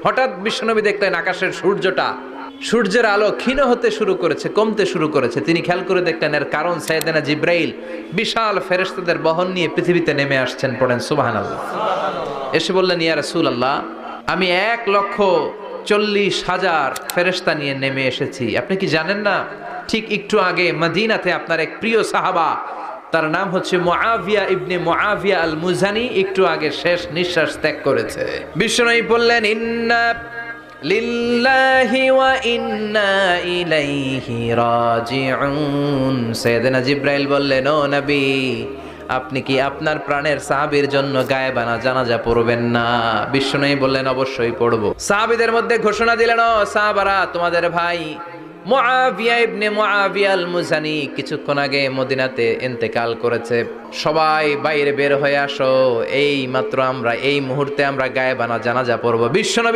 হঠাৎ বিশ্বনবী দেখলেন আকাশের সূর্যের আলো ক্ষীণ হতে শুরু করেছে, কমতে শুরু করেছে। তিনি খেয়াল করে দেখলেন এর কারণ সাইয়েদনা জিব্রাইল বিশাল ফেরেশতাদের বহন নিয়ে পৃথিবীতে নেমে আসছেন। পড়েন সুবহানাল্লাহ। এসে বললেন, ইয়া রাসূলুল্লাহ, আমি 1,40,000 ফেরেশতা নিয়ে নেমে এসেছি। আপনি কি জানেন না, ঠিক একটু আগে মদিনাতে আপনার এক প্রিয় সাহাবা, তার নাম হচ্ছে মুআবিয়া ইবনে মুআবিয়া আল মুজানি, একটু আগে শেষ নিঃশ্বাস ত্যাগ করেছে। বিশ্বনবী বললেন, ইন্না লিল্লাহি ওয়া ইন্না ইলাইহি রাজিউন। সাইয়েদনা জিব্রাইল বললেন, ও নবী, আপনি কি আপনার প্রাণের সাহাবীর জন্য গায়েবানা জানাজা পড়বেন না? বিশ্বনবী বললেন, অবশ্যই পড়ব। সাহাবীদের মধ্যে ঘোষণা দিলেন, ও সাহাবারা, তোমাদের ভাই মুআবিয়া ইবনে মুআবিয়া আল মুজানি কিছুক্ষণ আগে মদিনাতে ইন্তেকাল করেছে। সবাই বাইরে বের হয়ে আসো, এই মাত্র আমরা, এই মুহূর্তে আমরা গায়েবানা জানাজা পড়ব। বিশ্বনবী